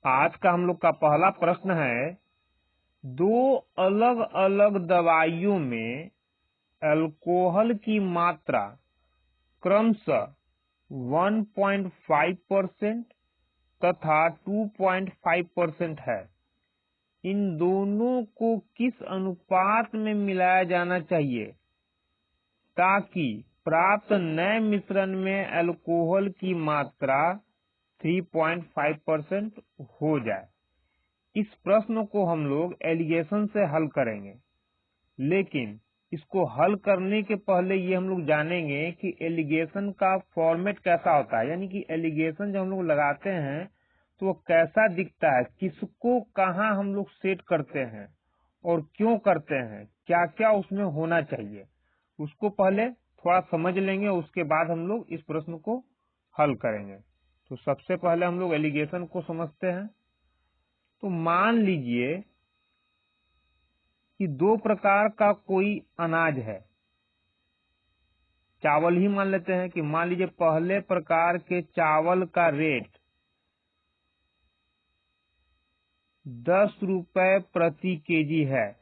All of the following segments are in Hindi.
आज का हम लोग का पहला प्रश्न है, दो अलग अलग दवाइयों में अल्कोहल की मात्रा क्रमशः 1.5% तथा 2.5% है। इन दोनों को किस अनुपात में मिलाया जाना चाहिए ताकि प्राप्त नए मिश्रण में अल्कोहल की मात्रा 3.5% हो जाए। इस प्रश्न को हम लोग एलिगेशन से हल करेंगे, लेकिन इसको हल करने के पहले ये हम लोग जानेंगे कि एलिगेशन का फॉर्मेट कैसा होता है, यानी कि एलिगेशन जब हम लोग लगाते हैं तो वो कैसा दिखता है, किसको कहाँ हम लोग सेट करते हैं और क्यों करते हैं, क्या क्या उसमें होना चाहिए, उसको पहले थोड़ा समझ लेंगे। उसके बाद हम लोग इस प्रश्न को हल करेंगे। तो सबसे पहले हम लोग एलिगेशन को समझते हैं। तो मान लीजिए कि दो प्रकार का कोई अनाज है, चावल ही मान लेते हैं कि मान लीजिए पहले प्रकार के चावल का रेट 10 रुपए प्रति केजी है।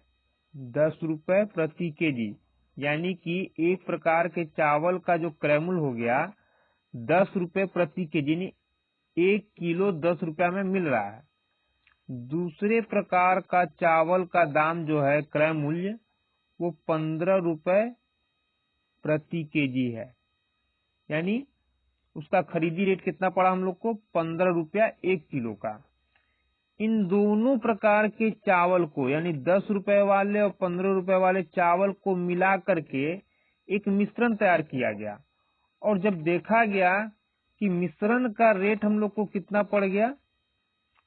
10 रुपए प्रति केजी, यानी कि एक प्रकार के चावल का जो क्रय मूल्य हो गया 10 रुपए प्रति केजी, यानी 1 किलो 10 रुपया में मिल रहा है। दूसरे प्रकार का चावल का दाम जो है क्रय मूल्य वो 15 रुपए प्रति केजी है, यानी उसका खरीदी रेट कितना पड़ा हम लोग को, 15 रुपया 1 किलो का। इन दोनों प्रकार के चावल को, यानी 10 रुपए वाले और 15 रुपए वाले चावल को मिला करके एक मिश्रण तैयार किया गया, और जब देखा गया कि मिश्रण का रेट हम लोग को कितना पड़ गया,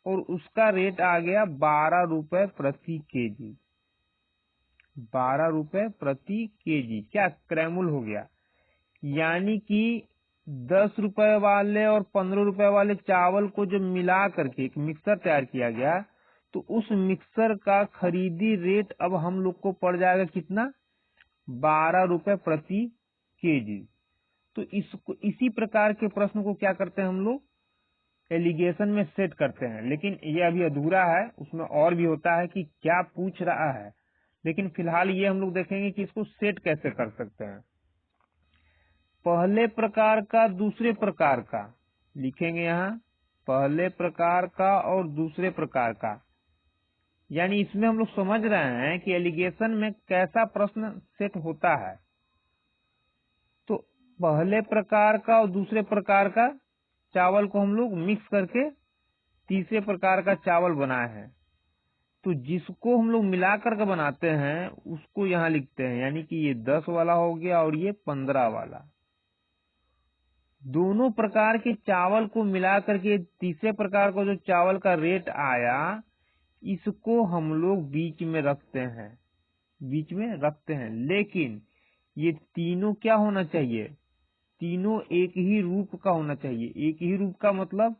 और उसका रेट आ गया 12 रुपए प्रति केजी। 12 रुपए प्रति केजी क्या क्रय मूल्य हो गया, यानी कि 10 रुपए वाले और 15 रुपए वाले चावल को जब मिला करके एक मिक्सर तैयार किया गया, तो उस मिक्सर का खरीदी रेट अब हम लोग को पड़ जाएगा कितना, 12 रुपए प्रति केजी। तो इसी प्रकार के प्रश्न को क्या करते हैं हम लोग, एलिगेशन में सेट करते हैं। लेकिन ये अभी अधूरा है, उसमें और भी होता है कि क्या पूछ रहा है, लेकिन फिलहाल ये हम लोग देखेंगे कि इसको सेट कैसे कर सकते हैं। पहले प्रकार का दूसरे प्रकार का लिखेंगे यहाँ, पहले प्रकार का और दूसरे प्रकार का, यानी इसमें हम लोग समझ रहे हैं कि एलिगेशन में कैसा प्रश्न सेट होता है। तो पहले प्रकार का और दूसरे प्रकार का चावल को हम लोग मिक्स करके तीसरे प्रकार का चावल बनाए हैं। तो जिसको हम लोग मिलाकर के बनाते हैं उसको यहाँ लिखते हैं, यानी कि ये 10 वाला हो गया और ये 15 वाला। दोनों प्रकार के चावल को मिलाकर के तीसरे प्रकार का जो चावल का रेट आया, इसको हम लोग बीच में रखते हैं। लेकिन ये तीनों क्या होना चाहिए, तीनों एक ही रूप का होना चाहिए। एक ही रूप का मतलब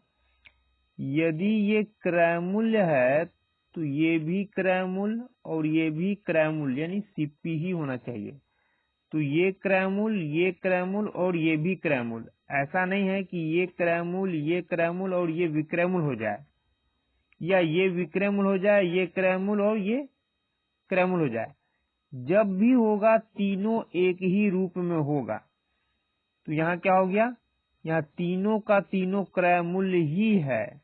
यदि ये क्रय मूल्य है तो ये भी क्रय मूल्य और ये भी क्रय मूल्य, यानी सीपी ही होना चाहिए। तो ये क्रय मूल्य, ये क्रय मूल्य और ये भी क्रय मूल्य। ऐसा नहीं है कि ये क्रय मूल्य, ये क्रय मूल्य और ये विक्रय मूल्य हो जाए, या ये विक्रय मूल्य हो जाए, ये क्रय मूल्य और ये क्रय मूल्य हो जाए। जब भी होगा तीनों एक ही रूप में होगा। तो यहाँ क्या हो गया, यहाँ तीनों का तीनों क्रय मूल्य ही है,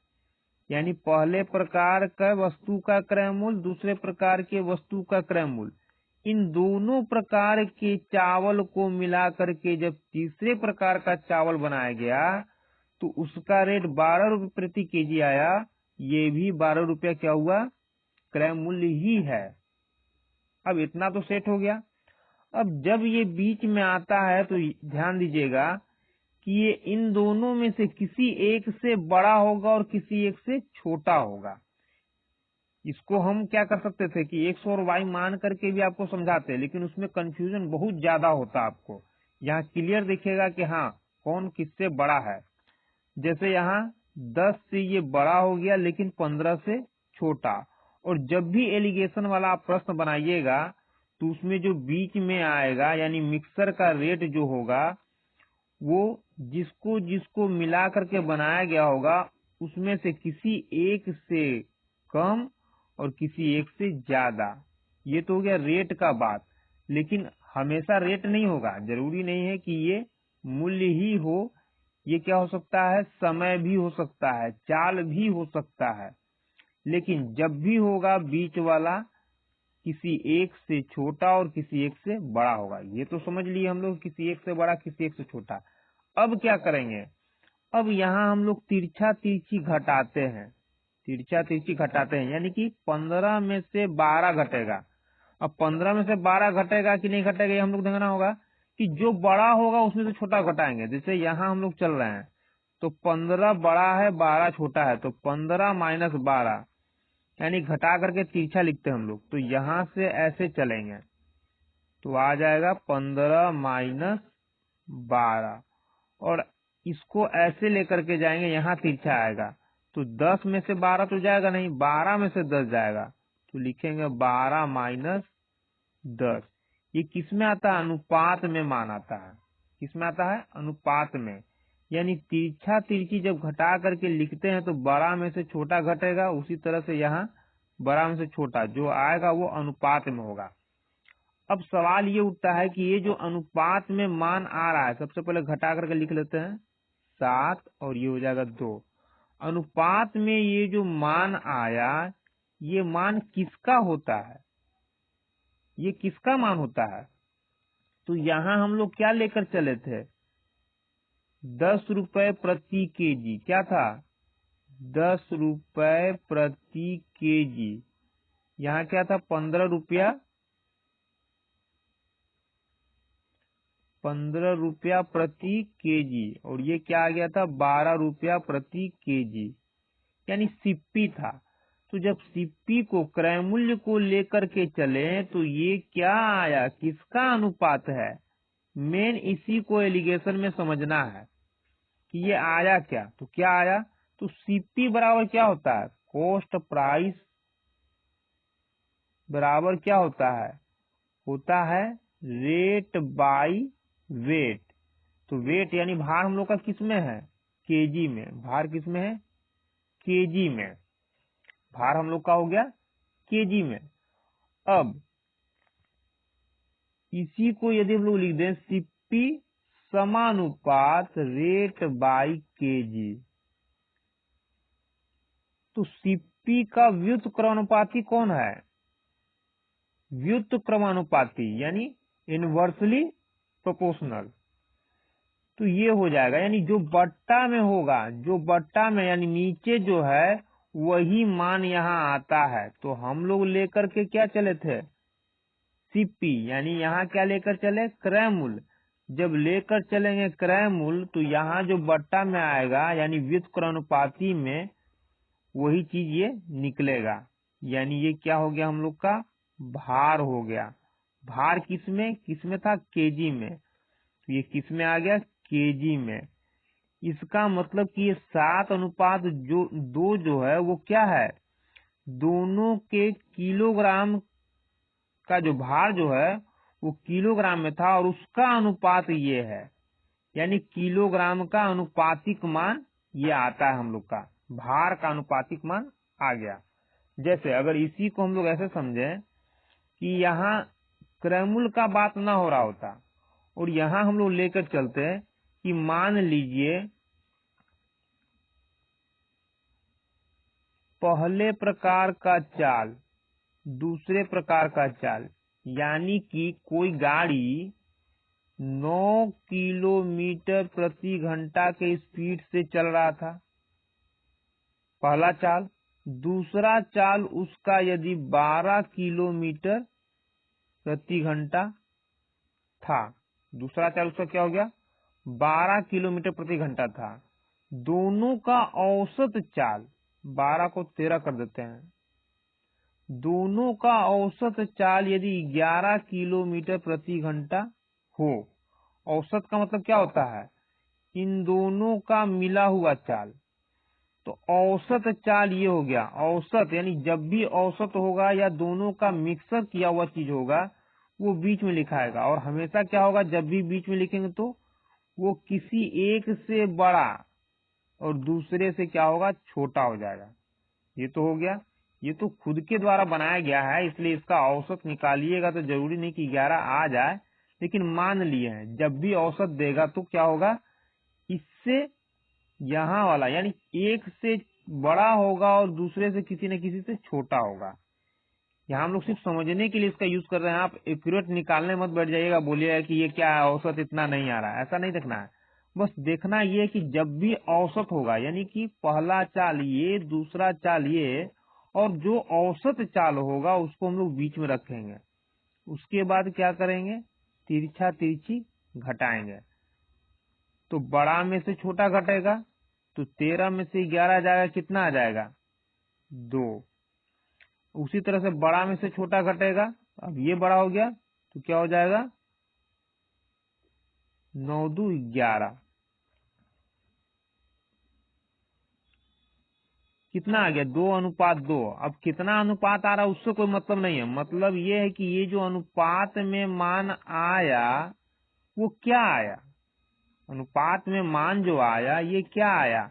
यानी पहले प्रकार का वस्तु का क्रय मूल्य, दूसरे प्रकार के वस्तु का क्रय मूल्य, इन दोनों प्रकार के चावल को मिला करके जब तीसरे प्रकार का चावल बनाया गया तो उसका रेट 12 रुपए प्रति केजी आया। ये भी 12 रुपया क्या हुआ, क्रय मूल्य ही है। अब इतना तो सेट हो गया। अब जब ये बीच में आता है तो ध्यान दीजिएगा कि ये इन दोनों में से किसी एक से बड़ा होगा और किसी एक से छोटा होगा। इसको हम क्या कर सकते थे कि एक्स और वाई मान करके भी आपको समझाते, लेकिन उसमें कंफ्यूजन बहुत ज्यादा होता आपको। यहाँ क्लियर दिखेगा कि हाँ कौन किससे बड़ा है। जैसे यहाँ 10 से ये बड़ा हो गया लेकिन 15 से छोटा। और जब भी एलिगेशन वाला आप प्रश्न बनाइएगा तो उसमें जो बीच में आएगा, यानी मिक्सर का रेट जो होगा, वो जिसको जिसको मिला करके बनाया गया होगा उसमें से किसी एक से कम और किसी एक से ज्यादा। ये तो हो गया रेट का बात, लेकिन हमेशा रेट नहीं होगा, जरूरी नहीं है कि ये मूल्य ही हो। ये क्या हो सकता है, समय भी हो सकता है, चाल भी हो सकता है। लेकिन जब भी होगा बीच वाला किसी एक से छोटा और किसी एक से बड़ा होगा। ये तो समझ लिए हम लोग, किसी एक से बड़ा किसी एक से छोटा। अब क्या करेंगे, अब यहाँ हम लोग तिरछा तिरछी घटाते हैं, तिरछा तिरछी घटाते हैं, यानी कि 15 में से 12 घटेगा। अब 15 में से 12 घटेगा कि नहीं घटेगा, ये हम लोग देखना होगा कि जो बड़ा होगा उसमें से छोटा घटाएंगे। जैसे यहाँ हम लोग चल रहे हैं तो 15 बड़ा है, 12 छोटा है, तो 15 माइनस 12, यानी घटा करके तिरछा लिखते हैं हम लोग। तो यहाँ से ऐसे चलेंगे तो आ जाएगा 15 माइनस 12, और इसको ऐसे लेकर के जाएंगे, यहाँ तिरछा आएगा तो 10 में से 12 तो जाएगा नहीं, 12 में से 10 जाएगा, तो लिखेंगे 12 माइनस 10। ये किस में आता है, अनुपात में मान आता है। किस में आता है, अनुपात में। यानी तिरछा तिरछी जब घटा करके लिखते हैं तो बड़ा में से छोटा घटेगा, उसी तरह से यहाँ बड़ा में से छोटा जो आएगा वो अनुपात में होगा। अब सवाल ये उठता है कि ये जो अनुपात में मान आ रहा है, सबसे पहले घटा करके लिख लेते हैं 7 और ये हो जाएगा 2। अनुपात में ये जो मान आया, ये मान किसका होता है, ये किसका मान होता है। तो यहाँ हम लोग क्या लेकर चले थे, 10 रुपए प्रति केजी। क्या था, 10 रुपए प्रति केजी। यहाँ क्या था, 15 रुपया, 15 रुपया प्रति केजी, और ये क्या आ गया था, 12 रुपया प्रति केजी, यानी सिप्पी था। तो जब सिप्पी को क्रय मूल्य को लेकर के चले तो ये क्या आया, किसका अनुपात है। मेन इसी को एलिगेशन में समझना है कि ये आया क्या। तो क्या आया, तो सीपी बराबर क्या होता है, कॉस्ट प्राइस बराबर क्या होता है रेट बाई वेट। तो वेट यानी भार हम लोग का किस में है, केजी में। भार किस में है, केजी में। भार हम लोग का हो गया केजी में। अब इसी को यदि हम लोग लिख दें, सीपी समानुपात रेट बाई केजी, तो सीपी का व्युत्क्रम क्रमानुपाती कौन है, व्युत्क्रम क्रमानुपाती यानी इनवर्सली प्रोपोर्शनल। तो ये हो जाएगा, यानी जो बट्टा में होगा, जो बट्टा में यानी नीचे जो है वही मान यहाँ आता है। तो हम लोग लेकर के क्या चले थे, सीपी, यानी यहाँ क्या लेकर चले, क्रय मूल्य। जब लेकर चलेंगे क्रय मूल्य तो यहाँ जो बट्टा में आएगा यानी व्युत्क्रम अनुपाती में वही चीज ये निकलेगा। यानी ये क्या हो गया, हम लोग का भार हो गया। भार किस में था, केजी में। तो ये किस में आ गया, केजी में। इसका मतलब कि ये 7:2 जो है वो क्या है, दोनों के किलोग्राम का जो भार जो है वो किलोग्राम में था और उसका अनुपात ये है, यानी किलोग्राम का अनुपातिक मान ये आता है हम लोग का, भार का अनुपातिक मान आ गया। जैसे अगर इसी को हम लोग ऐसे समझें कि यहाँ क्रय मूल्य का बात ना हो रहा होता और यहाँ हम लोग लेकर चलते हैं कि मान लीजिए पहले प्रकार का चाल, दूसरे प्रकार का चाल, यानी कि कोई गाड़ी 9 किलोमीटर प्रति घंटा के स्पीड से चल रहा था, पहला चाल। दूसरा चाल उसका यदि 12 किलोमीटर प्रति घंटा था, दूसरा चाल उसका क्या हो गया, 12 किलोमीटर प्रति घंटा था। दोनों का औसत चाल, 12 को 13 कर देते हैं, दोनों का औसत चाल यदि 11 किलोमीटर प्रति घंटा हो, औसत का मतलब क्या होता है, इन दोनों का मिला हुआ चाल। तो औसत चाल ये हो गया, औसत यानी जब भी औसत होगा या दोनों का मिक्सर किया हुआ चीज होगा वो बीच में लिखाएगा। और हमेशा क्या होगा, जब भी बीच में लिखेंगे तो वो किसी एक से बड़ा और दूसरे से क्या होगा, छोटा हो जाएगा। ये तो हो गया। ये तो खुद के द्वारा बनाया गया है, इसलिए इसका औसत निकालिएगा तो जरूरी नहीं कि 11 आ जाए, लेकिन मान लिए हैं जब भी औसत देगा तो क्या होगा, इससे यहाँ वाला यानी एक से बड़ा होगा और दूसरे से किसी न किसी से छोटा होगा। यहाँ हम लोग सिर्फ समझने के लिए इसका यूज कर रहे हैं। आप एक्यूरेट निकालने मत बैठ जाइएगा, बोलिएगा कि ये क्या है, औसत इतना नहीं आ रहा है, ऐसा नहीं देखना है। बस देखना ये कि जब भी औसत होगा, यानी कि पहला चाल ये, दूसरा चाल ये, और जो औसत चाल होगा उसको हम लोग बीच में रखेंगे। उसके बाद क्या करेंगे, तिरछा तिरछी घटाएंगे। तो बड़ा में से छोटा घटेगा, तो 13 में से 11 जाएगा, कितना आ जाएगा, 2। उसी तरह से बड़ा में से छोटा घटेगा, अब ये बड़ा हो गया तो क्या हो जाएगा, 9 2 11। कितना आ गया, 2:2। अब कितना अनुपात आ रहा है उससे कोई मतलब नहीं है, मतलब ये है कि ये जो अनुपात में मान आया वो क्या आया, अनुपात में मान जो आया ये क्या आया।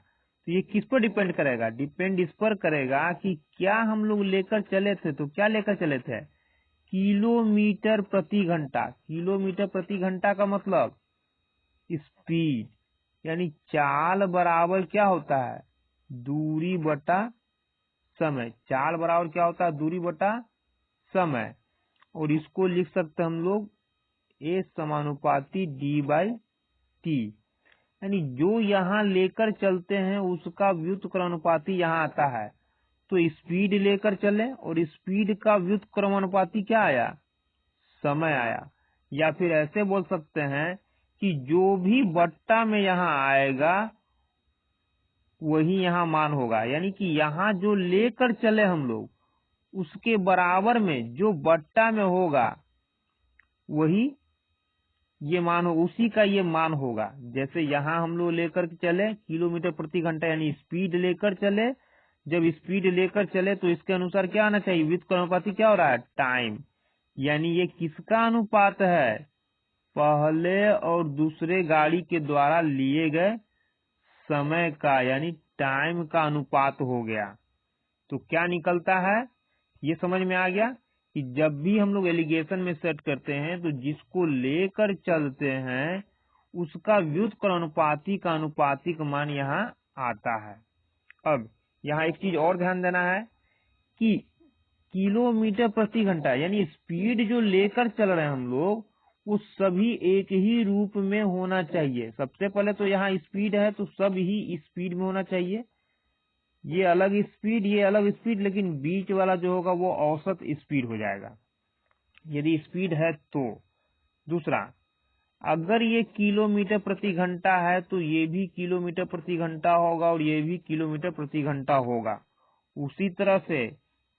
तो ये किस पर डिपेंड करेगा, डिपेंड इस पर करेगा कि क्या हम लोग लेकर चले थे, तो क्या लेकर चले थे, किलोमीटर प्रति घंटा। किलोमीटर प्रति घंटा का मतलब स्पीड, यानी चाल बराबर क्या होता है, दूरी बटा समय। चाल बराबर क्या होता है, दूरी बटा समय। और इसको लिख सकते हैं हम लोग ए समानुपाती d/t, यानी जो यहाँ लेकर चलते हैं उसका व्युत्क्रमानुपाती यहाँ आता है। तो स्पीड लेकर चले और स्पीड का व्युत्क्रमानुपाती क्या आया, समय आया। या फिर ऐसे बोल सकते हैं कि जो भी बट्टा में यहाँ आएगा वही यहाँ मान होगा, यानी कि यहाँ जो लेकर चले हम लोग उसके बराबर में जो बट्टा में होगा वही ये मान हो, उसी का ये मान होगा। जैसे यहाँ हम लोग लेकर चले किलोमीटर प्रति घंटा, यानी स्पीड लेकर चले, जब स्पीड लेकर चले तो इसके अनुसार क्या आना चाहिए, व्युत्क्रमानुपाती क्या हो रहा है, टाइम। यानी ये किसका अनुपात है, पहले और दूसरे गाड़ी के द्वारा लिए गए समय का, यानी टाइम का अनुपात हो गया। तो क्या निकलता है, ये समझ में आ गया कि जब भी हम लोग एलिगेशन में सेट करते हैं तो जिसको लेकर चलते हैं उसका व्युत्क्रमानुपाती का अनुपातिक मान यहाँ आता है। अब यहाँ एक चीज और ध्यान देना है कि किलोमीटर प्रति घंटा यानी स्पीड जो लेकर चल रहे हैं हम लोग वो सभी एक ही रूप में होना चाहिए। सबसे पहले तो यहाँ स्पीड है तो सब ही स्पीड में होना चाहिए, ये अलग स्पीड ये अलग स्पीड, लेकिन बीच वाला जो होगा वो औसत स्पीड हो जाएगा यदि स्पीड है तो। दूसरा, अगर ये किलोमीटर प्रति घंटा है तो ये भी किलोमीटर प्रति घंटा होगा और ये भी किलोमीटर प्रति घंटा होगा। उसी तरह से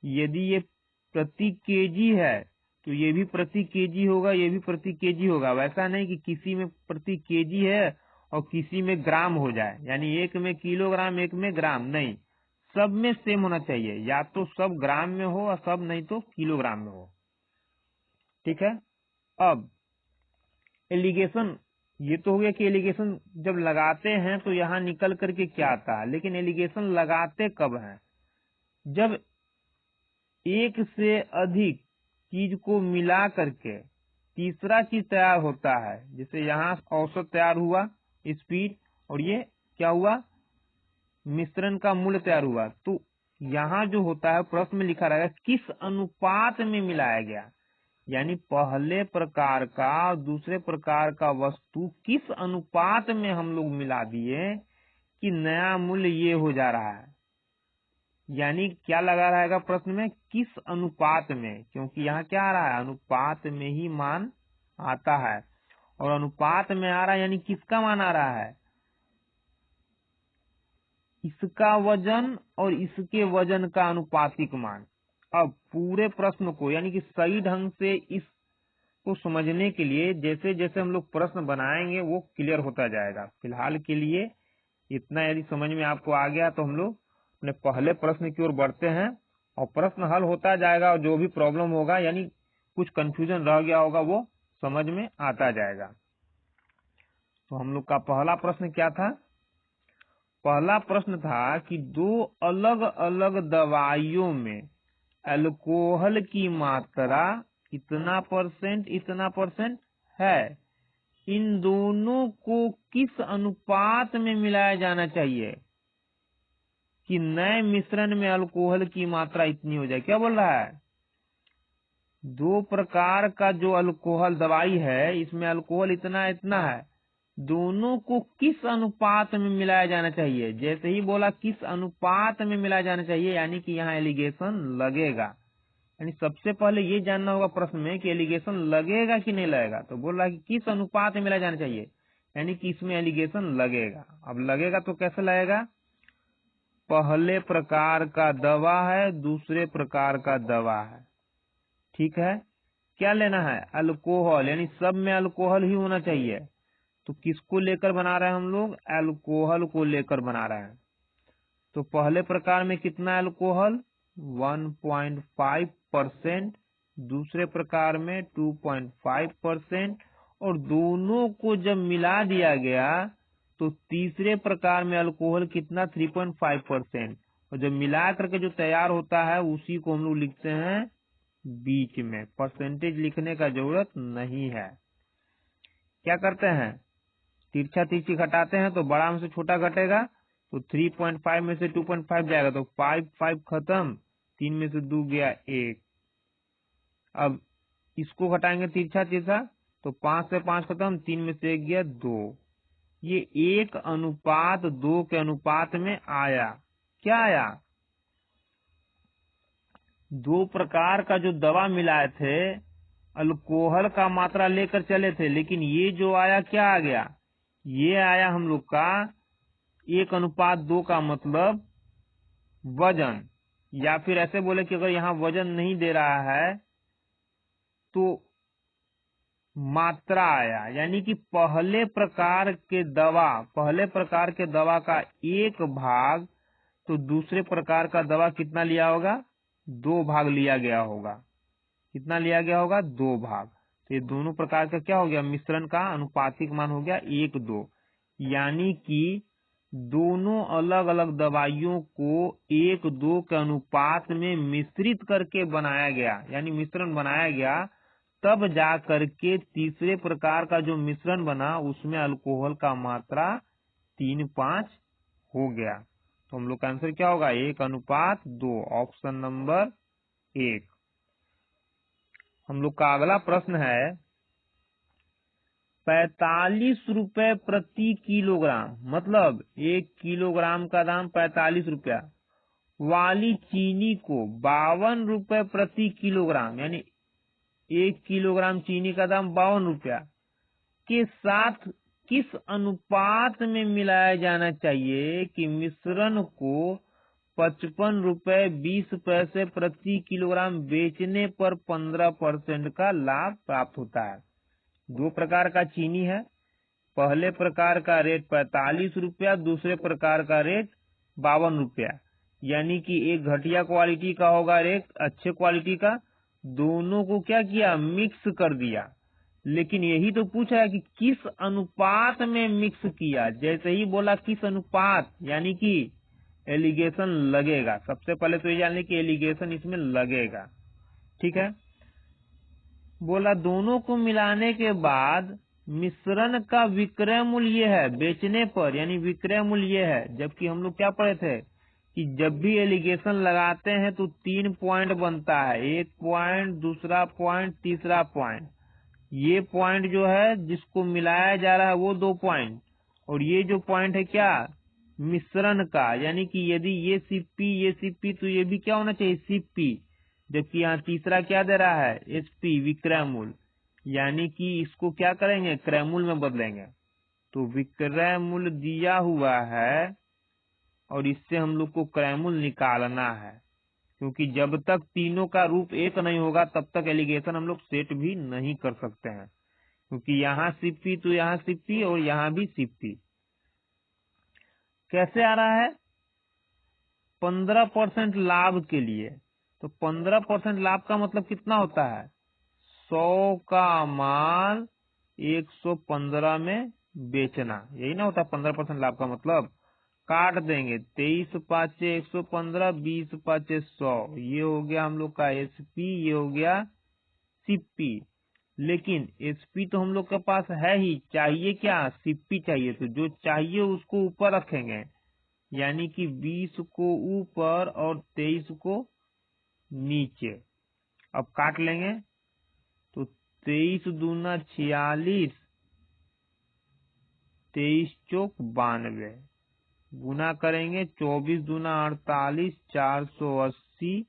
यदि ये प्रति केजी है तो ये भी प्रति केजी होगा, ये भी प्रति केजी होगा। वैसा नहीं कि किसी में प्रति केजी है और किसी में ग्राम हो जाए, यानी एक में किलोग्राम एक में ग्राम, नहीं, सब में सेम होना चाहिए, या तो सब ग्राम में हो और सब नहीं तो किलोग्राम में हो। ठीक है। अब एलिगेशन, ये तो हो गया कि एलिगेशन जब लगाते हैं तो यहाँ निकल करके क्या आता है, लेकिन एलिगेशन लगाते कब है, जब एक से अधिक चीज को मिला करके तीसरा चीज तैयार होता है। जैसे यहाँ औसत तैयार हुआ स्पीड, और ये क्या हुआ, मिश्रण का मूल्य तैयार हुआ। तो यहाँ जो होता है प्रश्न में लिखा रहेगा किस अनुपात में मिलाया गया, यानी पहले प्रकार का और दूसरे प्रकार का वस्तु किस अनुपात में हम लोग मिला दिए कि नया मूल्य ये हो जा रहा है। यानी क्या लगा रहेगा प्रश्न में, किस अनुपात में, क्योंकि यहाँ क्या आ रहा है, अनुपात में ही मान आता है, और अनुपात में आ रहा है यानी किसका मान आ रहा है, इसका वजन और इसके वजन का अनुपातिक मान। अब पूरे प्रश्न को यानी कि सही ढंग से इसको समझने के लिए जैसे जैसे हम लोग प्रश्न बनाएंगे वो क्लियर होता जाएगा। फिलहाल के लिए इतना यदि समझ में आपको आ गया तो हम लोग अपने पहले प्रश्न की ओर बढ़ते हैं और प्रश्न हल होता जाएगा, और जो भी प्रॉब्लम होगा यानी कुछ कंफ्यूजन रह गया होगा वो समझ में आता जाएगा। तो हम लोग का पहला प्रश्न क्या था, पहला प्रश्न था कि दो अलग अलग दवाइयों में अल्कोहल की मात्रा इतना परसेंट है, इन दोनों को किस अनुपात में मिलाया जाना चाहिए कि नए मिश्रण में अल्कोहल की मात्रा इतनी हो जाए। क्या बोल रहा है? दो प्रकार का जो अल्कोहल दवाई है, इसमें अल्कोहल इतना इतना है, दोनों को किस अनुपात में मिलाया जाना चाहिए। जैसे ही बोला किस अनुपात में मिलाया जाना चाहिए, यानी कि यहाँ एलिगेशन लगेगा। यानी सबसे पहले ये जानना होगा प्रश्न में कि एलिगेशन लगेगा कि नहीं लगेगा। तो बोल रहा है कि किस अनुपात में मिलाया जाना चाहिए, यानी कि इसमें एलिगेशन लगेगा। अब लगेगा तो कैसे लगेगा? पहले प्रकार का दवा है, दूसरे प्रकार का दवा है, ठीक है। क्या लेना है? अल्कोहल, यानी सब में अल्कोहल ही होना चाहिए। तो किसको लेकर बना रहे हैं हम लोग? अल्कोहल को लेकर बना रहे हैं। तो पहले प्रकार में कितना अल्कोहल? 1.5%, दूसरे प्रकार में 2.5%, और दोनों को जब मिला दिया गया तो तीसरे प्रकार में अल्कोहल कितना? 3.5%। और जब मिला करके जो तैयार होता है उसी को हम लोग लिखते हैं बीच में। परसेंटेज लिखने का जरूरत नहीं है। क्या करते हैं? तिरछा तिरछी घटाते हैं तो बड़ा में से छोटा घटेगा, तो 3.5 में से 2.5 जाएगा तो 5 खत्म, 3 में से 2 गया 1। अब इसको घटाएंगे तिरछा तिरछा तो 5 से 5 खत्म, 3 में से 1 गया 2। ये 1:2 के अनुपात में आया। क्या आया? दो प्रकार का जो दवा मिलाए थे, अल्कोहल का मात्रा लेकर चले थे, लेकिन ये जो आया क्या आ गया? ये आया हम लोग का 1:2 का मतलब वजन। या फिर ऐसे बोले कि अगर यहाँ वजन नहीं दे रहा है तो मात्रा आया, यानी कि पहले प्रकार के दवा का 1 भाग, तो दूसरे प्रकार का दवा कितना लिया होगा? 2 भाग लिया गया होगा। कितना लिया गया होगा? 2 भाग। तो ये दोनों प्रकार का क्या हो गया? मिश्रण का अनुपातिक मान हो गया 1:2। यानी कि दोनों अलग अलग दवाइयों को 1:2 के अनुपात में मिश्रित करके बनाया गया, यानी मिश्रण बनाया गया, तब जा करके तीसरे प्रकार का जो मिश्रण बना उसमें अल्कोहल का मात्रा 3:5 हो गया। तो हम लोग का आंसर क्या होगा? 1:2। Option number 1। हम लोग का अगला प्रश्न है 45 रुपए प्रति किलोग्राम, मतलब 1 किलोग्राम का दाम 45 रुपया वाली चीनी को 52 रुपए प्रति किलोग्राम, यानी 1 किलोग्राम चीनी का दाम 52 रुपया के साथ किस अनुपात में मिलाया जाना चाहिए कि मिश्रण को 55 रुपए 20 पैसे प्रति किलोग्राम बेचने पर 15% का लाभ प्राप्त होता है। दो प्रकार का चीनी है, पहले प्रकार का रेट 45 रुपया, दूसरे प्रकार का रेट 52 रुपया, यानी कि एक घटिया क्वालिटी का होगा, एक अच्छे क्वालिटी का। दोनों को क्या किया? मिक्स कर दिया। लेकिन यही तो पूछा है कि किस अनुपात में मिक्स किया। जैसे ही बोला किस अनुपात, यानी कि एलिगेशन लगेगा। सबसे पहले तो ये जान लें कि एलिगेशन इसमें लगेगा, ठीक है। बोला दोनों को मिलाने के बाद मिश्रण का विक्रय मूल्य ये है बेचने पर, यानी विक्रय मूल्य ये है। जबकि हम लोग क्या पढ़े थे कि जब भी एलिगेशन लगाते हैं तो 3 पॉइंट बनता है, 1 पॉइंट, दूसरा पॉइंट, तीसरा पॉइंट। ये पॉइंट जो है जिसको मिलाया जा रहा है वो 2 पॉइंट, और ये जो पॉइंट है क्या? मिश्रण का, यानी कि यदि ये CP तो ये भी क्या होना चाहिए? CP। जबकि यहाँ तीसरा क्या दे रहा है? SP, विक्रय मूल्य, यानी कि इसको क्या करेंगे? क्रय मूल्य में बदलेंगे। तो विक्रय मूल्य दिया हुआ है और इससे हम लोग को क्रय मूल्य निकालना है, क्योंकि जब तक तीनों का रूप एक नहीं होगा तब तक एलिगेशन हम लोग सेट भी नहीं कर सकते हैं, क्योंकि यहाँ CP तो यहाँ CP और यहाँ भी CP। कैसे आ रहा है? 15% लाभ के लिए। तो 15% लाभ का मतलब कितना होता है? 100 का माल 115 में बेचना, यही ना होता 15% लाभ का मतलब। काट देंगे, 23 पाँचे 115, 20 पाँचे 100, ये हो गया हम लोग का एसपी, ये हो गया सीपी। लेकिन एसपी तो हम लोग के पास है ही, चाहिए क्या, सीपी चाहिए। तो जो चाहिए उसको ऊपर रखेंगे, यानी कि 20 को ऊपर और 23 को नीचे। अब काट लेंगे, तो 23 दूना 46, 23 चौक 92, गुना करेंगे 24 दूना 48, 480,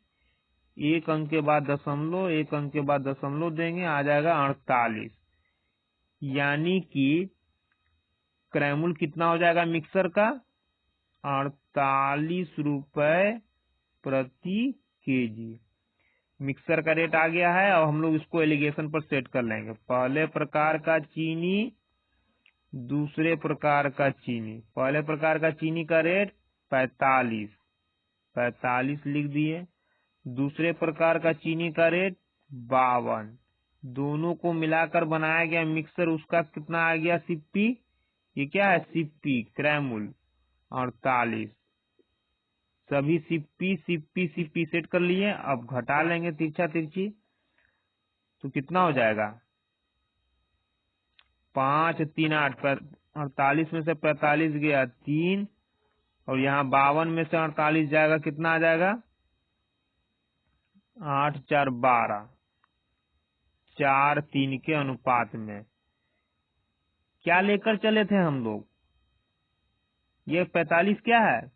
एक अंक के बाद दशमलव, एक अंक के बाद दशमलव देंगे, आ जाएगा 48। यानी कि क्रैमुल कितना हो जाएगा मिक्सर का, 48 रुपए प्रति केजी। मिक्सर का रेट आ गया है। और हम लोग इसको एलिगेशन पर सेट कर लेंगे। पहले प्रकार का चीनी, दूसरे प्रकार का चीनी। पहले प्रकार का चीनी का रेट 45 लिख दिए। दूसरे प्रकार का चीनी का रेट 52। दोनों को मिलाकर बनाया गया मिक्सर, उसका कितना आ गया सिप्पी, ये क्या है सिप्पी, क्रैमुल 48। सभी सिप्पी सिप्पी सिप्पी सेट कर लिए। अब घटा लेंगे तिरछा तिरछी, तो कितना हो जाएगा, 5 3 8, 48 में से 45 गया 3, और यहाँ 52 में से 48 जाएगा, कितना आ जाएगा 8 4 12, 4 3 के अनुपात में। क्या लेकर चले थे हम लोग, ये 45 क्या है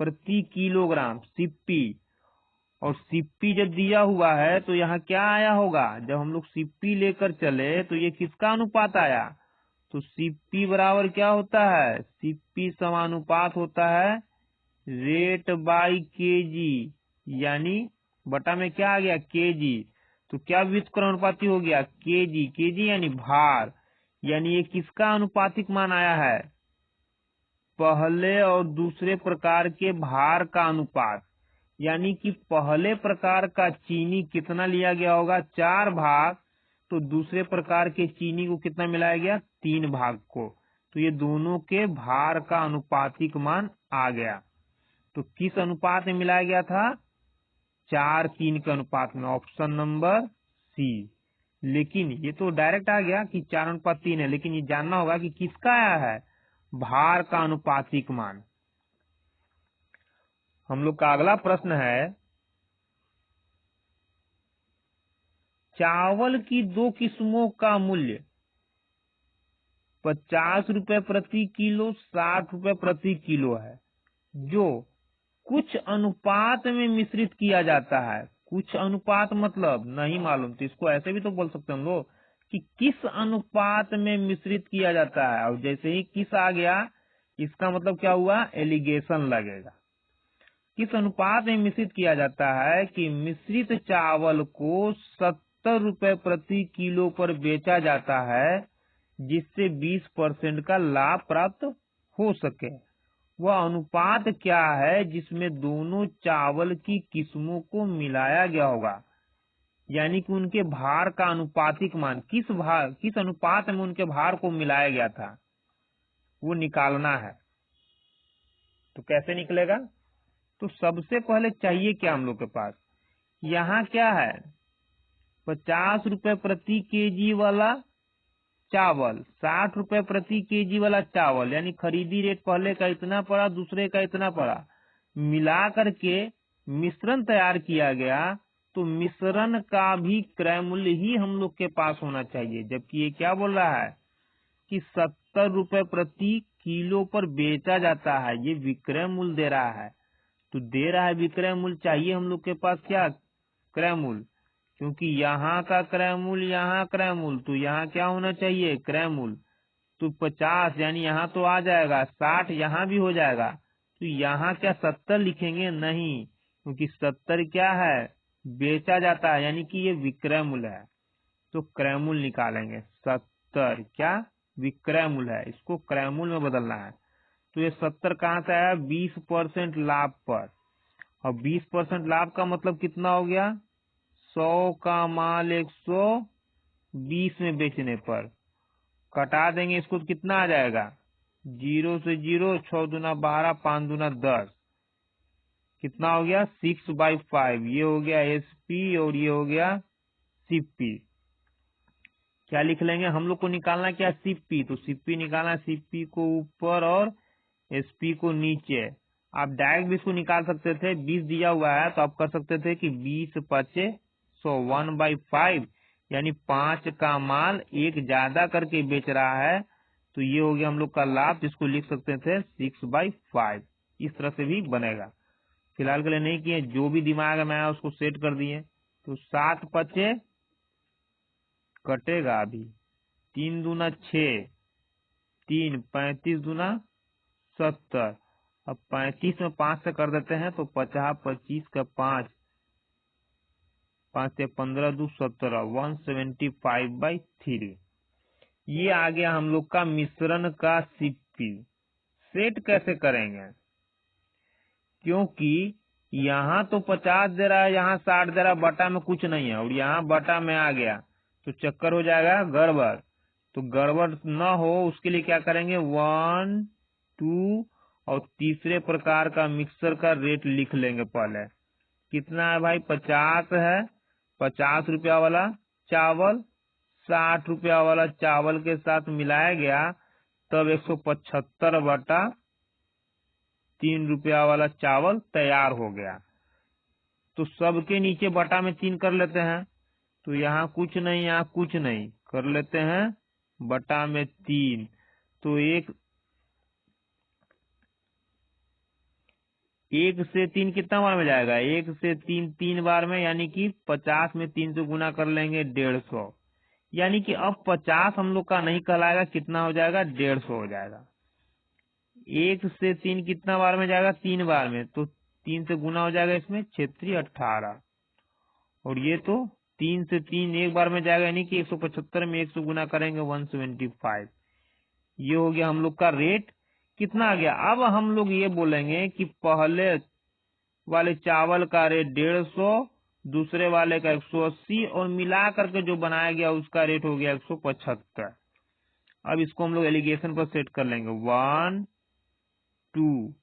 प्रति किलोग्राम सिप्पी। और सिप्पी जब दिया हुआ है तो यहाँ क्या आया होगा, जब हम लोग सिप्पी लेकर चले तो ये किसका अनुपात आया, तो सिप्पी बराबर क्या होता है, सिप्पी समानुपात होता है रेट बाई केजी, यानी बटा में क्या आ गया केजी। तो क्या व्युत्क्रमानुपाती हो गया केजी, केजी यानी भार, यानी ये किसका अनुपातिक मान आया है, पहले और दूसरे प्रकार के भार का अनुपात। यानी कि पहले प्रकार का चीनी कितना लिया गया होगा 4 भाग, तो दूसरे प्रकार के चीनी को कितना मिलाया गया 3 भाग को। तो ये दोनों के भार का अनुपातिक मान आ गया। तो किस अनुपात में मिलाया गया था, 4:3 के अनुपात में, ऑप्शन नंबर सी। लेकिन ये तो डायरेक्ट आ गया कि 4:3 है, लेकिन ये जानना होगा कि किसका आया है, भार का अनुपातिक मान। हम लोग का अगला प्रश्न है, चावल की 2 किस्मों का मूल्य 50 रुपए प्रति किलो, 60 रुपए प्रति किलो है, जो कुछ अनुपात में मिश्रित किया जाता है। कुछ अनुपात मतलब नहीं मालूम, तो इसको ऐसे भी तो बोल सकते हैं हम लोग कि किस अनुपात में मिश्रित किया जाता है। और जैसे ही किस आ गया, इसका मतलब क्या हुआ, एलिगेशन लगेगा। किस अनुपात में मिश्रित किया जाता है कि मिश्रित चावल को 70 रुपए प्रति किलो पर बेचा जाता है, जिससे 20% का लाभ प्राप्त हो सके। वह अनुपात क्या है जिसमें दोनों चावल की किस्मों को मिलाया गया होगा, यानी कि उनके भार का अनुपातिक मान, किस अनुपात में उनके भार को मिलाया गया था, वो निकालना है। तो कैसे निकलेगा, तो सबसे पहले चाहिए क्या हम लोग के पास, यहाँ क्या है 50 रुपए प्रति केजी वाला चावल, 60 रुपए प्रति केजी वाला चावल, यानी खरीदी रेट पहले का इतना पड़ा, दूसरे का इतना पड़ा, मिला करके मिश्रण तैयार किया गया। तो मिश्रण का भी क्रय मूल्य ही हम लोग के पास होना चाहिए। जबकि ये क्या बोल रहा है कि 70 रुपए प्रति किलो पर बेचा जाता है, ये विक्रय मूल्य दे रहा है। तो दे रहा है विक्रय मूल्य, चाहिए हम लोग के पास क्या क्रय मूल्य, क्योंकि यहाँ का क्रय मूल्य, यहाँ क्रय मूल्य, तो यहाँ क्या होना चाहिए क्रय मूल्य। तो 50 यानी यहाँ तो आ जाएगा, 60 यहाँ भी हो जाएगा। तो यहाँ क्या 70 लिखेंगे, नहीं, क्योंकि 70 क्या है बेचा जाता है, यानी कि ये विक्रय मूल्य है। तो क्रय मूल्य निकालेंगे, 70 क्या विक्रय मूल्य है, इसको क्रय मूल्य में बदलना है। तो ये 70 कहाँ से आया, 20% लाभ पर। और 20% लाभ का मतलब कितना हो गया, 100 का माल 120 में बेचने पर। कटा देंगे इसको तो कितना आ जाएगा 0 से 0, 6 दूना 12, 5 दूना 10, कितना हो गया 6/5। ये हो गया एसपी और ये हो गया सीपी। क्या लिख लेंगे, हम लोग को निकालना क्या सीपी, तो सीपी निकालना, सीपी को ऊपर और एसपी को नीचे। आप डायरेक्ट भी इसको निकाल सकते थे, 20 दिया हुआ है तो आप कर सकते थे कि 20×5 100, 1/5, यानी 5 का माल एक ज्यादा करके बेच रहा है, तो ये हो गया हम लोग का लाभ, जिसको लिख सकते थे 6/5। इस तरह से भी बनेगा, फिलहाल के लिए नहीं किए, जो भी दिमाग में आया उसको सेट कर दिए। तो 7×5 कटेगा अभी, 3 दूना 6, 3, 35 दूना 70। अब 35 में 5 से कर देते हैं तो 50, 25 का 5, 5 से 15 दू 17, 175/3। ये आ गया हम लोग का मिश्रण का सीपी। सेट कैसे करेंगे, क्योंकि यहाँ तो 50 दे रहा है, यहाँ 60 दे रहा है, बटा में कुछ नहीं है, और यहाँ बटा में आ गया तो चक्कर हो जाएगा गड़बड़। तो गड़बड़ न हो उसके लिए क्या करेंगे, 1, 2 और तीसरे प्रकार का मिक्सर का रेट लिख लेंगे पहले। कितना है भाई, 50 है, 50 रुपया वाला चावल 60 रुपया वाला चावल के साथ मिलाया गया, तब 175/3 रुपया वाला चावल तैयार हो गया। तो सबके नीचे बटा में 3 कर लेते हैं, तो यहाँ कुछ नहीं, यहाँ कुछ नहीं, कर लेते हैं बटा में 3। तो 1 से 3 कितना बार में जाएगा, 1 से 3 3 बार में, यानी कि 50 में 3 से गुना कर लेंगे 150, यानी कि अब 50 हम लोग का नहीं कहलाएगा, कितना हो जाएगा 150 हो जाएगा। 1 से 3 कितना बार में जाएगा, 3 बार में, तो 3 से गुना हो जाएगा इसमें 6×3 = 18, और ये तो 3 से 3 एक बार में जाएगा, यानी कि 175 में 1 से गुना करेंगे 175। ये हो गया हम लोग का रेट, कितना आ गया। अब हम लोग ये बोलेंगे कि पहले वाले चावल का रेट 150, दूसरे वाले का 180, और मिला करके जो बनाया गया उसका रेट हो गया 175। अब इसको हम लोग एलिगेशन पर सेट कर लेंगे, 1, 2।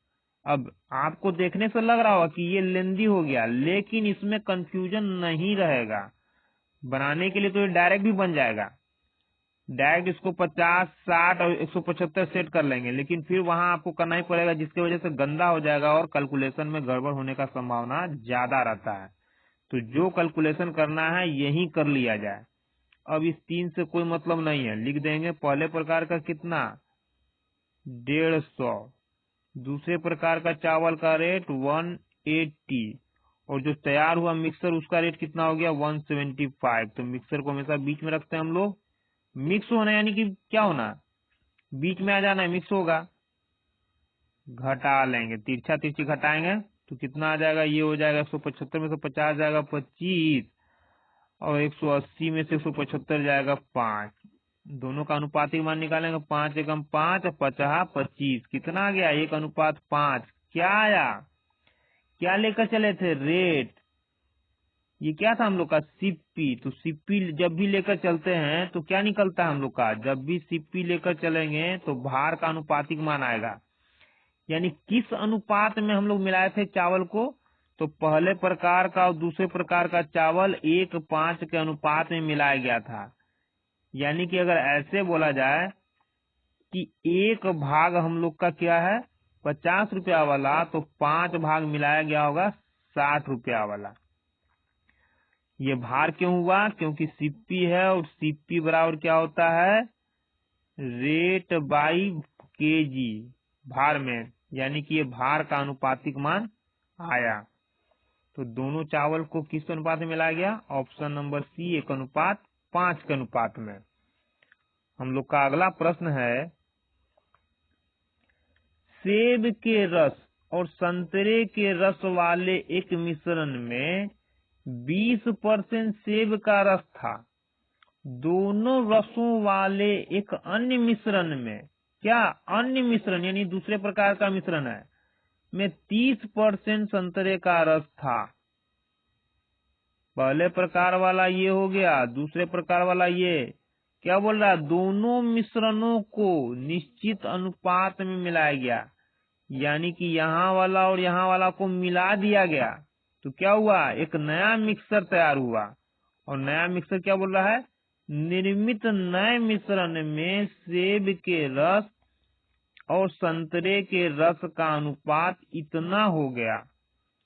अब आपको देखने से लग रहा होगा कि ये लेंदी हो गया, लेकिन इसमें कंफ्यूजन नहीं रहेगा। बनाने के लिए तो ये डायरेक्ट भी बन जाएगा, डायरेक्ट इसको 50, 60 और 175 सेट कर लेंगे, लेकिन फिर वहां आपको करना ही पड़ेगा, जिसकी वजह से गंदा हो जाएगा और कैलकुलेशन में गड़बड़ होने का संभावना ज्यादा रहता है। तो जो कैलकुलेशन करना है यही कर लिया जाए। अब इस 3 से कोई मतलब नहीं है, लिख देंगे पहले प्रकार का कितना 150, दूसरे प्रकार का चावल का रेट 180, और जो तैयार हुआ मिक्सर उसका रेट कितना हो गया 175। तो मिक्सर को हमेशा बीच में रखते हैं हम लोग, मिक्स होना यानी कि क्या होना, बीच में आ जाना है, मिक्स होगा। घटा लेंगे, तिरछा तिरछी घटाएंगे तो कितना आ जाएगा, ये हो जाएगा 175 में से 50 जाएगा 25, और 180 में से 175 जाएगा 5। दोनों का अनुपातिक मान निकालेंगे, 5 एकम 5 और 50 25, कितना आ गया 1:5। क्या आया, क्या लेकर चले थे रेट, ये क्या था हम लोग का सीपी। तो सीपी जब भी लेकर चलते हैं तो क्या निकलता है हम लोग का, जब भी सीपी लेकर चलेंगे तो भार का अनुपातिक मान आएगा, यानी किस अनुपात में हम लोग मिलाए थे चावल को, तो पहले प्रकार का और दूसरे प्रकार का चावल 1:5 के अनुपात में मिलाया गया था। यानी कि अगर ऐसे बोला जाए कि 1 भाग हम लोग का क्या है 50 रुपया वाला, तो 5 भाग मिलाया गया होगा 60 रुपया वाला। ये भार क्यों हुआ, क्योंकि सीपी है, और सीपी बराबर क्या होता है रेट बाई केजी भार में, यानी कि ये भार का अनुपातिक मान आया। तो दोनों चावल को किस अनुपात में मिलाया गया, ऑप्शन नंबर सी 1:5 के अनुपात में। हम लोग का अगला प्रश्न है, सेब के रस और संतरे के रस वाले एक मिश्रण में 20% सेब का रस था, दोनों रसों वाले एक अन्य मिश्रण में, क्या अन्य मिश्रण यानी दूसरे प्रकार का मिश्रण है, में 30% संतरे का रस था। पहले प्रकार वाला ये हो गया, दूसरे प्रकार वाला ये, क्या बोल रहा है, दोनों मिश्रणों को निश्चित अनुपात में मिलाया गया, यानी कि यहाँ वाला और यहाँ वाला को मिला दिया गया, तो क्या हुआ, एक नया मिक्सर तैयार हुआ। और नया मिक्सर क्या बोल रहा है, निर्मित नए मिश्रण में सेब के रस और संतरे के रस का अनुपात इतना हो गया,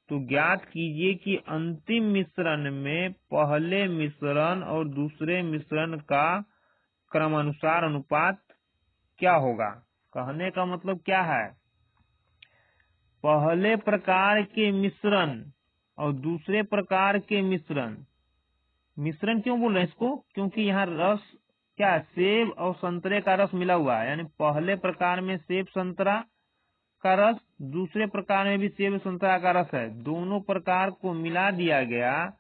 तो ज्ञात कीजिए कि अंतिम मिश्रण में पहले मिश्रण और दूसरे मिश्रण का क्रमानुसार अनुपात क्या होगा। कहने का मतलब क्या है, पहले प्रकार के मिश्रण और दूसरे प्रकार के मिश्रण क्यों बोल रहे हैं इसको, क्योंकि यहाँ रस क्या है, सेब और संतरे का रस मिला हुआ है, यानी पहले प्रकार में सेब संतरा का रस, दूसरे प्रकार में भी सेब संतरा का रस है, दोनों प्रकार को मिला दिया गया,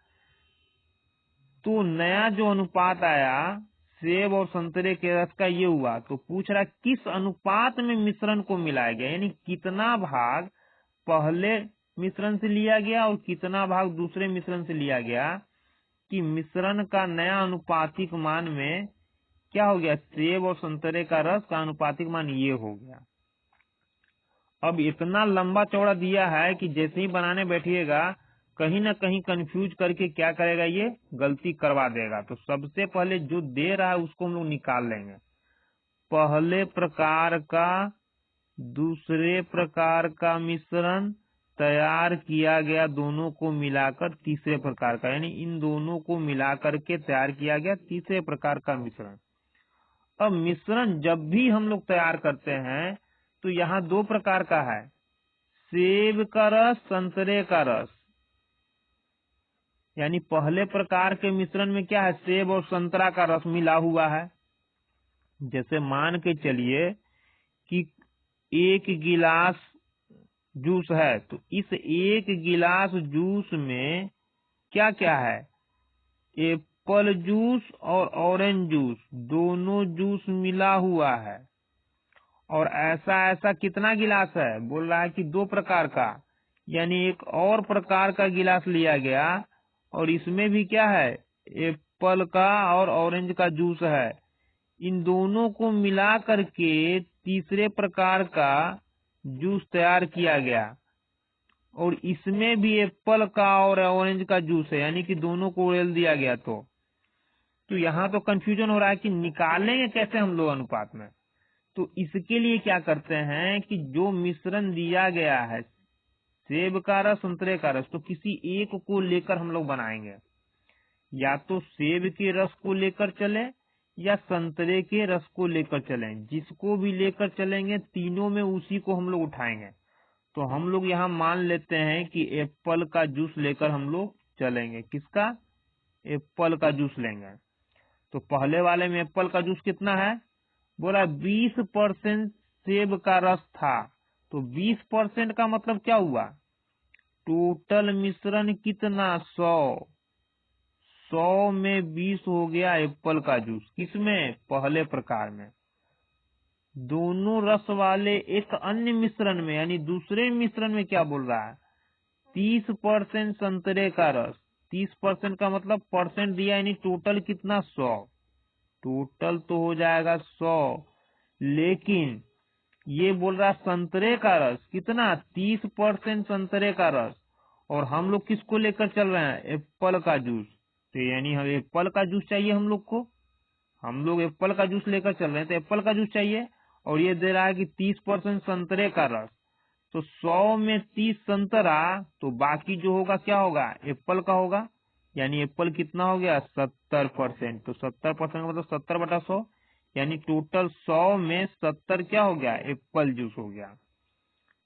तो नया जो अनुपात आया सेब और संतरे के रस का ये हुआ। तो पूछ रहा किस अनुपात में मिश्रण को मिलाया गया, यानी कितना भाग पहले मिश्रण से लिया गया और कितना भाग दूसरे मिश्रण से लिया गया, कि मिश्रण का नया अनुपातिक मान में क्या हो गया, सेब और संतरे का रस का अनुपातिक मान ये हो गया। अब इतना लंबा चौड़ा दिया है कि जैसे ही बनाने बैठिएगा कहीं ना कहीं कंफ्यूज करके क्या करेगा, ये गलती करवा देगा। तो सबसे पहले जो दे रहा है उसको हम लोग निकाल लेंगे, पहले प्रकार का दूसरे प्रकार का मिश्रण तैयार किया गया, दोनों को मिलाकर तीसरे प्रकार का, यानी इन दोनों को मिलाकर के तैयार किया गया तीसरे प्रकार का मिश्रण। अब मिश्रण जब भी हम लोग तैयार करते हैं तो यहाँ दो प्रकार का है, सेब का रस संतरे का रस, यानी पहले प्रकार के मिश्रण में क्या है, सेब और संतरा का रस मिला हुआ है। जैसे मान के चलिए कि एक गिलास जूस है, तो इस एक गिलास जूस में क्या क्या है, एप्पल जूस और ऑरेंज जूस, दोनों जूस मिला हुआ है। और ऐसा कितना गिलास है, बोल रहा है कि दो प्रकार का, यानी एक और प्रकार का गिलास लिया गया और इसमें भी क्या है, एप्पल का और ऑरेंज का जूस है। इन दोनों को मिला करके तीसरे प्रकार का जूस तैयार किया गया और इसमें भी एप्पल का और ऑरेंज का जूस है, यानी कि दोनों को उड़ेल दिया गया। तो यहाँ तो कंफ्यूजन हो रहा है कि निकालेंगे कैसे हम लोग अनुपात में। तो इसके लिए क्या करते हैं कि जो मिश्रण दिया गया है सेब का रस संतरे का रस, तो किसी एक को लेकर हम लोग बनाएंगे, या तो सेब के रस को लेकर चले या संतरे के रस को लेकर चलें, जिसको भी लेकर चलेंगे तीनों में उसी को हम लोग उठाएंगे। तो हम लोग यहाँ मान लेते हैं कि एप्पल का जूस लेकर हम लोग चलेंगे, किसका, एप्पल का जूस लेंगे। तो पहले वाले में एप्पल का जूस कितना है, बोला 20% सेब का रस था, तो 20% का मतलब क्या हुआ, टोटल मिश्रण कितना 100 में 20 हो गया एप्पल का जूस, किसमें, पहले प्रकार में। दोनों रस वाले एक अन्य मिश्रण में, यानी दूसरे मिश्रण में क्या बोल रहा है, 30% संतरे का रस, 30% का मतलब परसेंट दिया, यानी टोटल कितना 100, टोटल तो हो जाएगा 100, लेकिन ये बोल रहा संतरे का रस कितना, 30% संतरे का रस, और हम लोग किसको लेकर चल रहे हैं, एप्पल का जूस। तो यानी हम एप्पल का जूस चाहिए हम लोग को, हम लोग एप्पल का जूस लेकर चल रहे हैं तो एप्पल का जूस चाहिए, और ये दे रहा है कि 30% संतरे का रस, तो 100 में 30 संतरा, तो बाकी जो होगा क्या होगा, एप्पल का होगा, यानी एप्पल कितना हो गया 70%। तो 70% का मतलब 70/100, यानी टोटल 100 में 70 क्या हो गया, एप्पल जूस हो गया।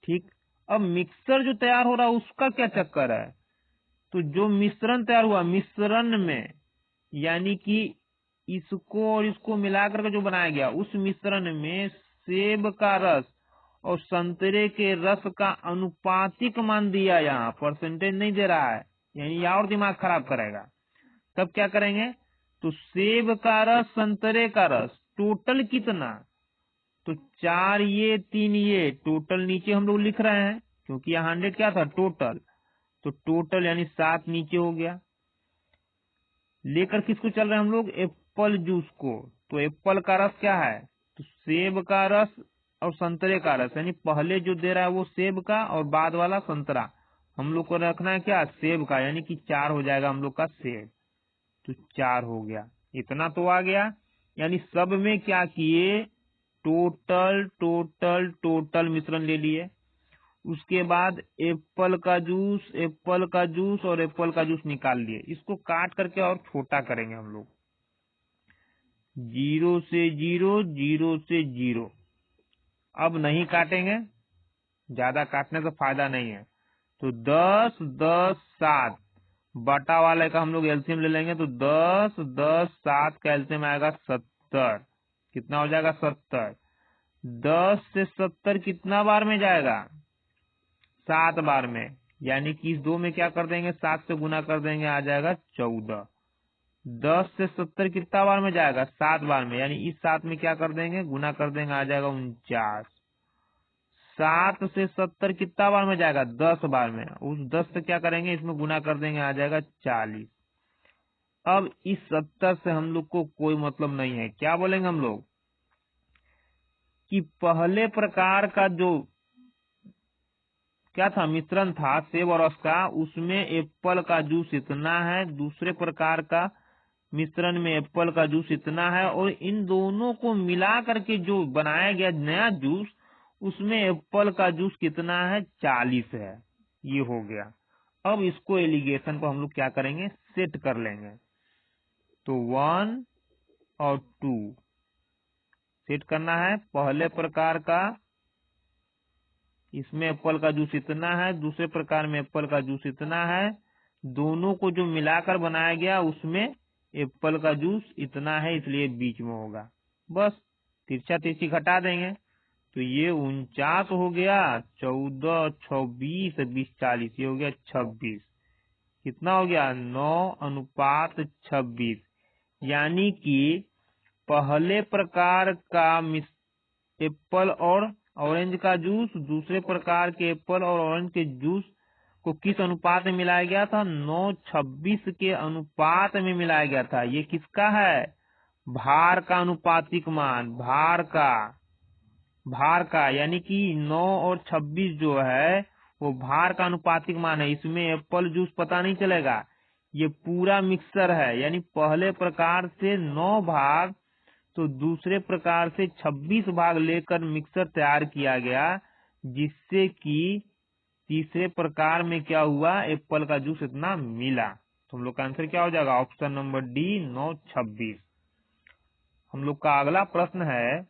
ठीक, अब मिक्सर जो तैयार हो रहा है उसका क्या चक्कर है, तो जो मिश्रण तैयार हुआ मिश्रण में, यानी कि इसको और इसको मिलाकर के जो बनाया गया, उस मिश्रण में सेब का रस और संतरे के रस का अनुपातिक मान दिया, यहाँ परसेंटेज नहीं दे रहा है, यानी और दिमाग खराब करेगा। तब क्या करेंगे, तो सेब का रस संतरे का रस टोटल कितना, तो 4 ये 3 ये, टोटल नीचे हम लोग लिख रहे हैं क्योंकि यहाँ 100 क्या था टोटल, तो टोटल यानी 7 नीचे हो गया। लेकर किसको चल रहे हैं हम लोग, एप्पल जूस को, तो एप्पल का रस क्या है, तो सेब का रस और संतरे का रस, यानी पहले जो दे रहा है वो सेब का और बाद वाला संतरा। हम लोग को रखना है क्या, सेब का, यानी कि 4 हो जाएगा हम लोग का सेब। तो 4 हो गया, इतना तो आ गया। यानी सब में क्या किए, टोटल टोटल टोटल मिश्रण ले लिए। उसके बाद एप्पल का जूस, एप्पल का जूस और एप्पल का जूस निकाल लिए। इसको काट करके और छोटा करेंगे हम लोग, 0 से 0, 0 से 0। अब नहीं काटेंगे, ज्यादा काटने से फायदा नहीं है। तो 10, 10, 7 बटा वाले का हम लोग एलसीएम ले लेंगे। तो 10, 10, 7 का एलसीएम आएगा 70। कितना हो जाएगा, 70। 10 से 70 कितना बार में जाएगा, 7 बार में। यानी कि इस 2 में क्या कर देंगे, 7 से गुना कर देंगे, आ जाएगा 14। 10 से 70 कितना बार में जाएगा, 7 बार में। यानी इस 7 में क्या कर देंगे, गुना कर देंगे, आ जाएगा 49। 7 से 70 कितना बार में जाएगा, 10 बार में। उस 10 से क्या करेंगे, इसमें गुना कर देंगे, आ जाएगा 40। अब इस 70 से हम लोग को कोई मतलब नहीं है। क्या बोलेंगे हम लोग कि पहले प्रकार का जो क्या था, मिश्रण था सेब और रस का, उसमें एप्पल का जूस इतना है, दूसरे प्रकार का मिश्रण में एप्पल का जूस इतना है, और इन दोनों को मिला करके जो बनाया गया नया जूस, उसमें एप्पल का जूस कितना है, 40 है। ये हो गया। अब इसको एलिगेशन को हम लोग क्या करेंगे, सेट कर लेंगे। तो 1 और 2 सेट करना है। पहले प्रकार का, इसमें एप्पल का जूस इतना है, दूसरे प्रकार में एप्पल का जूस इतना है, दोनों को जो मिलाकर बनाया गया उसमें एप्पल का जूस इतना है, इसलिए बीच में होगा। बस तिरछा तिरछी घटा देंगे। तो ये 49 हो गया, 14, 26, 20, 40, ये हो गया 26। कितना हो गया, 9:26। यानी कि पहले प्रकार का एप्पल और ऑरेंज का जूस दूसरे प्रकार के एप्पल और ऑरेंज के जूस को किस अनुपात में मिलाया गया था, 9:26 के अनुपात में मिलाया गया था। ये किसका है, भार का अनुपातिक मान, भार का, यानी कि 9 और 26 जो है वो भार का अनुपातिक मान है। इसमें एप्पल जूस पता नहीं चलेगा, ये पूरा मिक्सर है। यानी पहले प्रकार से 9 भाग तो दूसरे प्रकार से 26 भाग लेकर मिक्सर तैयार किया गया, जिससे कि तीसरे प्रकार में क्या हुआ, एप्पल का जूस इतना मिला। तो हम लोग का आंसर क्या हो जाएगा, ऑप्शन नंबर डी, 9:26। हम लोग का अगला प्रश्न है,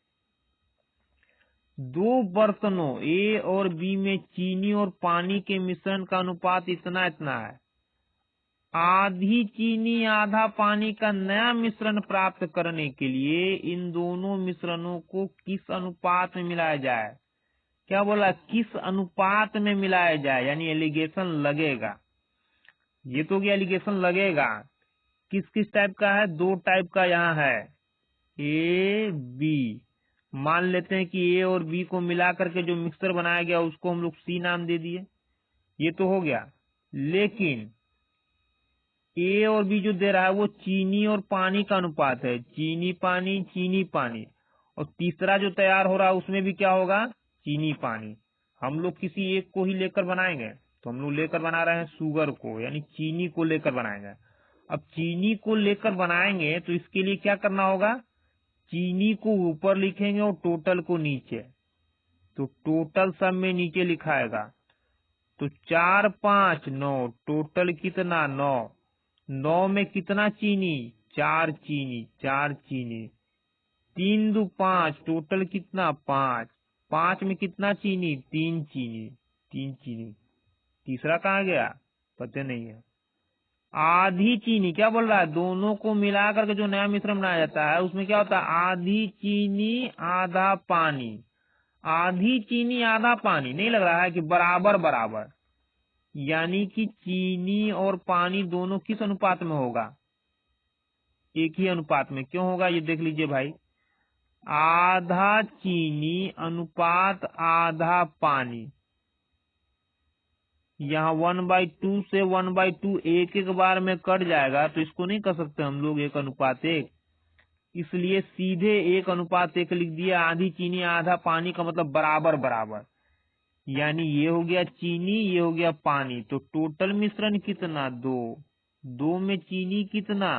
2 बर्तनों ए और बी में चीनी और पानी के मिश्रण का अनुपात इतना इतना है। आधी चीनी आधा पानी का नया मिश्रण प्राप्त करने के लिए इन दोनों मिश्रणों को किस अनुपात में मिलाया जाए। क्या बोला, किस अनुपात में मिलाया जाए, यानी एलिगेशन लगेगा। ये तो क्या एलिगेशन लगेगा, किस किस टाइप का है, 2 टाइप का यहाँ है, ए बी। मान लेते हैं कि ए और बी को मिला करके जो मिक्सर बनाया गया उसको हम लोग सी नाम दे दिए, ये तो हो गया। लेकिन ए और बी जो दे रहा है वो चीनी और पानी का अनुपात है, चीनी पानी, चीनी पानी। और तीसरा जो तैयार हो रहा है उसमें भी क्या होगा, चीनी पानी। हम लोग किसी एक को ही लेकर बनाएंगे, तो हम लोग लेकर बना रहे हैं शुगर को, यानी चीनी को लेकर बनाएंगे। अब चीनी को लेकर बनाएंगे तो इसके लिए क्या करना होगा, चीनी को ऊपर लिखेंगे और टोटल को नीचे। तो टोटल सब में नीचे लिखाएगा। तो 4, 5, 9, टोटल कितना, 9। 9 में कितना चीनी, 4 चीनी, 4 चीनी। 3, 2, 5, टोटल कितना, 5। 5 में कितना चीनी, 3 चीनी, 3 चीनी। तीसरा कहाँ गया, पता नहीं है। आधी चीनी, क्या बोल रहा है, दोनों को मिला करके जो नया मिश्रण बनाया जाता है उसमें क्या होता है, आधी चीनी आधा पानी। आधी चीनी आधा पानी नहीं लग रहा है कि बराबर बराबर, यानी कि चीनी और पानी दोनों किस अनुपात में होगा, एक ही अनुपात में। क्यों होगा ये देख लीजिए भाई, आधा चीनी अनुपात आधा पानी। यहाँ 1/2 से 1/2 एक एक बार में कट जाएगा, तो इसको नहीं कर सकते हम लोग 1:1। इसलिए सीधे 1:1 लिख दिया। आधी चीनी आधा पानी का मतलब बराबर बराबर, यानी ये हो गया चीनी, ये हो गया पानी। तो टोटल मिश्रण कितना? 2। 2 में चीनी कितना?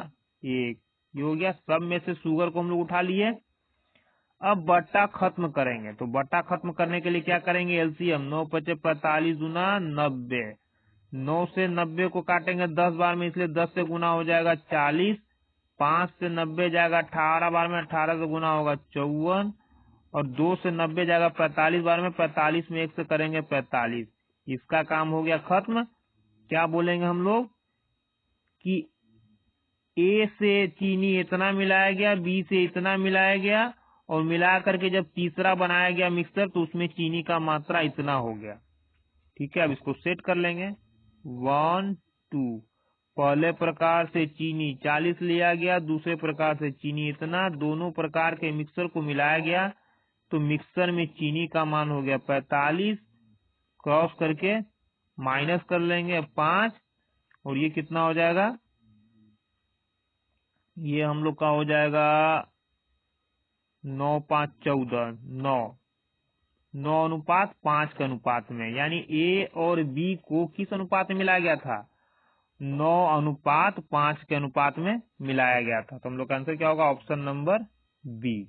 1। ये हो गया। सब में से शुगर को हम लोग उठा लिए। अब बट्टा खत्म करेंगे, तो बट्टा खत्म करने के लिए क्या करेंगे? एलसीएम। 9 × 5 = 45 गुना 90। 9 से 90 को काटेंगे 10 बार में, इसलिए 10 से गुना हो जाएगा 40। 5 से 90 जाएगा 18 बार में, 18 से गुना होगा 54। और 2 से 90 जाएगा 45 बार में, 45 में 1 से करेंगे 45। इसका काम हो गया खत्म। क्या बोलेंगे हम लोग कि ए से चीनी इतना मिलाया गया, बी से इतना मिलाया गया, और मिला करके जब तीसरा बनाया गया मिक्सर तो उसमें चीनी का मात्रा इतना हो गया। ठीक है, अब इसको सेट कर लेंगे। 1 2। पहले प्रकार से चीनी 40 लिया गया, दूसरे प्रकार से चीनी इतना, दोनों प्रकार के मिक्सर को मिलाया गया तो मिक्सर में चीनी का मान हो गया 45। क्रॉस करके माइनस कर लेंगे 5, और ये कितना हो जाएगा? ये हम लोग का हो जाएगा 9 5 14। 9:5 के अनुपात में, यानी ए और बी को किस अनुपात में मिलाया गया था? 9:5 के अनुपात में मिलाया गया था। तो हम लोग का आंसर क्या होगा? Option number B.